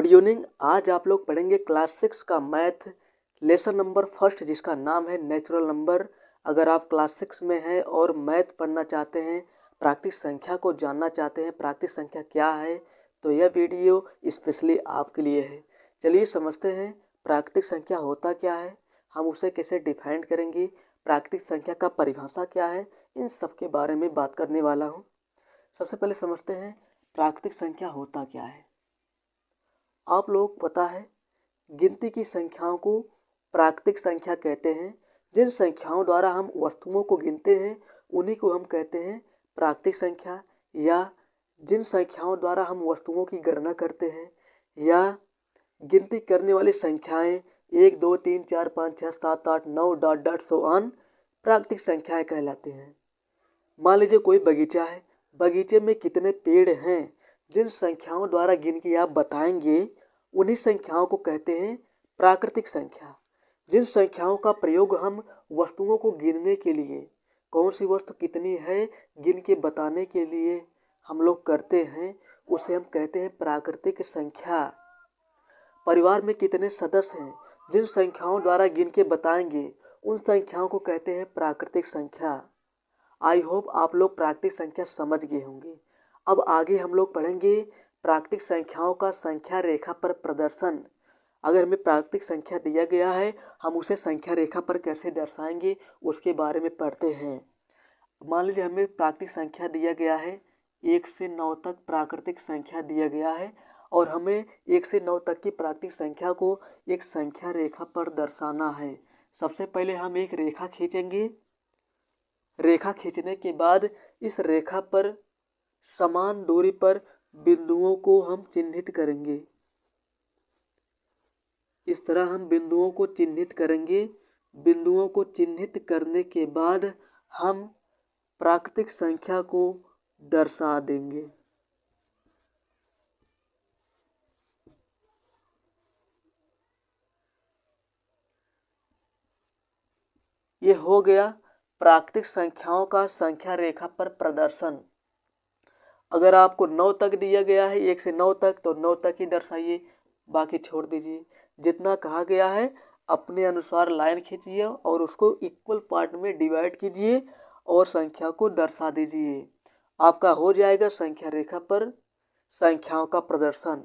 Good evening. आज आप लोग पढ़ेंगे क्लास 6 का मैथ लेसन नंबर फर्स्ट, जिसका नाम है नेचुरल नंबर। अगर आप क्लास 6 में हैं और मैथ पढ़ना चाहते हैं, प्राकृतिक संख्या को जानना चाहते हैं, प्राकृतिक संख्या क्या है, तो यह वीडियो स्पेशली आपके लिए है। चलिए समझते हैं प्राकृतिक संख्या होता क्या है, हम उसे कैसे डिफाइन करेंगे, प्राकृतिक संख्या का परिभाषा क्या है, इन सब के बारे में बात करने वाला हूँ। सबसे पहले समझते हैं प्राकृतिक संख्या होता क्या है। आप लोग पता है गिनती की संख्याओं को प्राकृतिक संख्या कहते हैं। जिन संख्याओं द्वारा हम वस्तुओं को गिनते हैं उन्हीं को हम कहते हैं प्राकृतिक संख्या, या जिन संख्याओं द्वारा हम वस्तुओं की गणना करते हैं या गिनती करने वाली संख्याएं 1 2 3 4 5 6 7 8 9 डॉट डॉट सो ऑन प्राकृतिक संख्याएं कहलाती हैं। मान लीजिए कोई बगीचा है, बगीचे में कितने पेड़ हैं, जिन संख्याओं द्वारा गिन के आप बताएंगे उन्हीं संख्याओं को कहते हैं प्राकृतिक संख्या। जिन संख्याओं का प्रयोग हम वस्तुओं को गिनने के लिए, कौन सी वस्तु कितनी है गिन के बताने के लिए हम लोग करते हैं, उसे हम कहते हैं प्राकृतिक संख्या। परिवार में कितने सदस्य हैं, जिन संख्याओं द्वारा गिन के बताएंगे उन संख्याओं को कहते हैं प्राकृतिक संख्या। आई होप आप लोग प्राकृतिक संख्या समझ गए होंगे। अब आगे हम लोग पढ़ेंगे प्राकृतिक संख्याओं का संख्या रेखा पर प्रदर्शन। अगर हमें प्राकृतिक संख्या दिया गया है, हम उसे संख्या रेखा पर कैसे दर्शाएंगे उसके बारे में पढ़ते हैं। मान लीजिए हमें प्राकृतिक संख्या दिया गया है, 1 से 9 तक प्राकृतिक संख्या दिया गया है और हमें 1 से 9 तक की प्राकृतिक संख्या को एक संख्या रेखा पर दर्शाना है। सबसे पहले हम एक रेखा खींचेंगे। रेखा खींचने के बाद इस रेखा पर समान दूरी पर बिंदुओं को हम चिन्हित करेंगे। इस तरह हम बिंदुओं को चिन्हित करेंगे। बिंदुओं को चिन्हित करने के बाद हम प्राकृतिक संख्या को दर्शा देंगे। ये हो गया प्राकृतिक संख्याओं का संख्या रेखा पर प्रदर्शन। अगर आपको 9 तक दिया गया है, 1 से 9 तक, तो 9 तक ही दर्शाइए, बाकी छोड़ दीजिए। जितना कहा गया है अपने अनुसार लाइन खींचिए और उसको इक्वल पार्ट में डिवाइड कीजिए और संख्या को दर्शा दीजिए। आपका हो जाएगा संख्या रेखा पर संख्याओं का प्रदर्शन।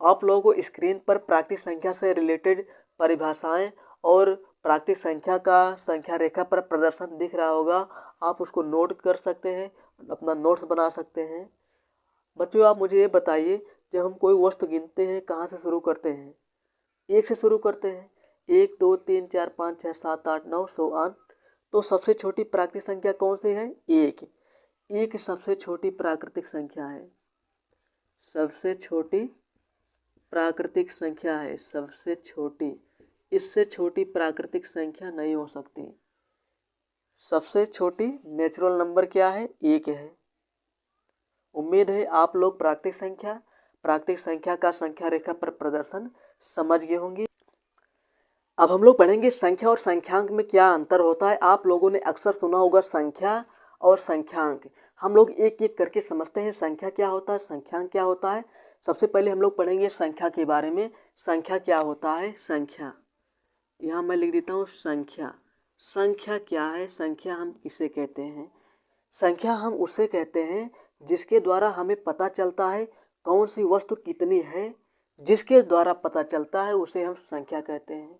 आप लोगों को स्क्रीन पर प्राकृतिक संख्या से रिलेटेड परिभाषाएं और प्राकृतिक संख्या का संख्या रेखा पर प्रदर्शन दिख रहा होगा। आप उसको नोट कर सकते हैं, अपना नोट्स बना सकते हैं। बच्चों आप मुझे ये बताइए, जब हम कोई वस्तु गिनते हैं कहाँ से शुरू करते हैं? 1 से शुरू करते हैं। 1 2 3 4 5 6 7 8 9 सो ऑन। तो सबसे छोटी प्राकृतिक संख्या कौन सी है? 1। 1 सबसे छोटी प्राकृतिक संख्या है। सबसे छोटी प्राकृतिक संख्या है, सबसे छोटी। इससे छोटी प्राकृतिक संख्या नहीं हो सकती। सबसे छोटी नेचुरल नंबर क्या है? 1 है। उम्मीद है आप लोग प्राकृतिक संख्या का संख्या रेखा पर प्रदर्शन समझ गए होंगे। अब हम लोग पढ़ेंगे संख्या और संख्यांक में क्या अंतर होता है। आप लोगों ने अक्सर सुना होगा संख्या और संख्यांक। हम लोग एक एक करके समझते हैं संख्या क्या होता है, संख्यांक क्या होता है। सबसे पहले हम लोग पढ़ेंगे संख्या के बारे में। संख्या क्या होता है? संख्या, यहाँ मैं लिख देता हूँ संख्या। संख्या क्या है? संख्या हम किसे कहते हैं? संख्या हम उसे कहते हैं जिसके द्वारा हमें पता चलता है कौन सी वस्तु कितनी है। जिसके द्वारा पता चलता है उसे हम संख्या कहते हैं।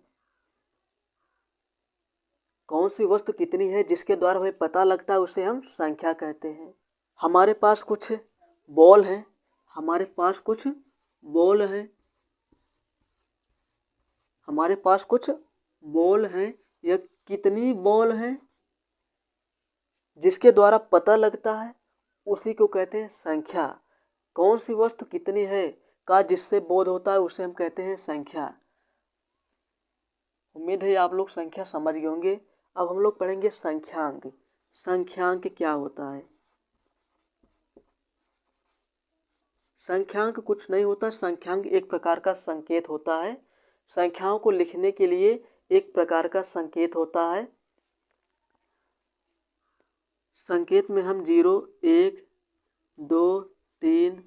कौन सी वस्तु कितनी है जिसके द्वारा हमें पता लगता है उसे हम संख्या कहते हैं। हमारे पास कुछ बॉल हैं, हमारे पास कुछ बॉल हैं, हमारे पास कुछ बॉल हैं। यह कितनी बॉल हैं जिसके द्वारा पता लगता है उसी को कहते हैं संख्या। कौन सी वस्तु कितनी है का जिससे बोध होता है उसे हम कहते हैं संख्या। उम्मीद है आप लोग संख्या समझ गए होंगे। अब हम लोग पढ़ेंगे संख्यांक। संख्यांक क्या होता है? संख्यांक कुछ नहीं होता। संख्यांक एक प्रकार का संकेत होता है। संख्याओं को लिखने के लिए एक प्रकार का संकेत होता है। संकेत में हम 0 1 2 3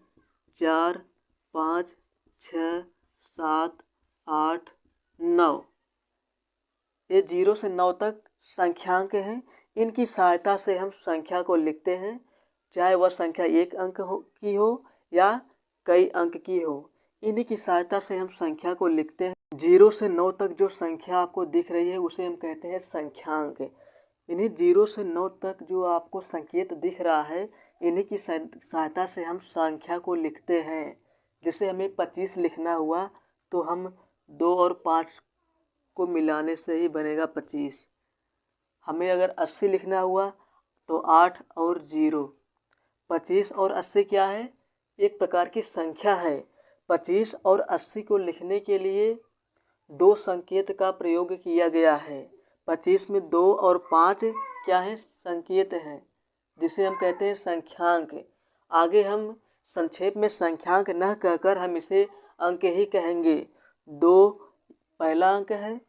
4 5 6 7, 8, 9। ये 0 से 9 तक संख्यांक हैं। इनकी सहायता से हम संख्या को लिखते हैं, चाहे वह संख्या एक अंक की हो या कई अंक की हो। इन्हीं की सहायता से हम संख्या को लिखते हैं। 0 से 9 तक जो संख्या आपको दिख रही है उसे हम कहते हैं संख्यांक। इन्हीं 0 से 9 तक जो आपको संकेत दिख रहा है, इन्हीं की सहायता से हम संख्या को लिखते हैं। जैसे हमें 25 लिखना हुआ तो हम 2 और 5 को मिलाने से ही बनेगा 25। हमें अगर 80 लिखना हुआ तो 8 और 0। 25 और 80 क्या है? एक प्रकार की संख्या है। 25 और 80 को लिखने के लिए दो संकेत का प्रयोग किया गया है। 25 में 2 और 5 क्या है? संकेत हैं, जिसे हम कहते हैं संख्यांक। आगे हम संक्षेप में संख्यांक न कहकर हम इसे अंक ही कहेंगे। 2 पहला अंक है,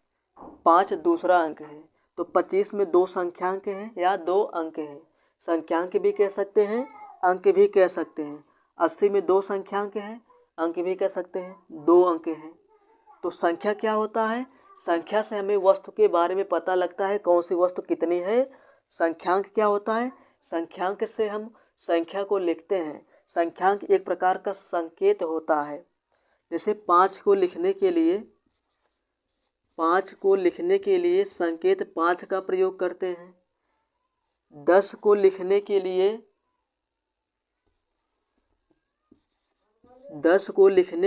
5 दूसरा अंक है। तो 25 में 2 संख्यांक हैं या 2 अंक हैं। संख्यांक भी कह सकते हैं, अंक भी कह सकते हैं। 80 में 2 संख्यांक हैं, अंक भी कह सकते हैं, 2 अंक हैं। तो संख्या क्या होता है? संख्या से हमें वस्तु के बारे में पता लगता है, कौन सी वस्तु कितनी है। संख्यांक क्या होता है? संख्यांक से हम संख्या को लिखते हैं। संख्यांक एक प्रकार का संकेत होता है। जैसे 5 को लिखने के लिए संकेत 5 का प्रयोग करते हैं। 10 को लिखने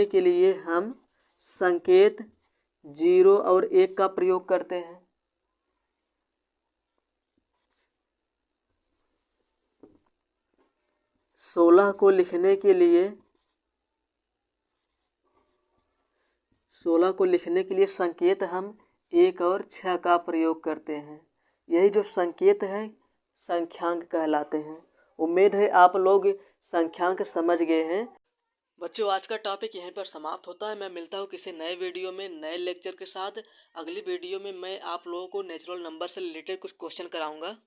के लिए हम संकेत 0 और 1 का प्रयोग करते हैं। 16 को लिखने के लिए संकेत हम 1 और 6 का प्रयोग करते हैं। यही जो संकेत हैं संख्यांक कहलाते हैं। उम्मीद है आप लोग संख्यांक समझ गए हैं। बच्चों, आज का टॉपिक यहीं पर समाप्त होता है। मैं मिलता हूँ किसी नए वीडियो में नए लेक्चर के साथ। अगली वीडियो में मैं आप लोगों को नेचुरल नंबर से रिलेटेड कुछ क्वेश्चन कराऊंगा।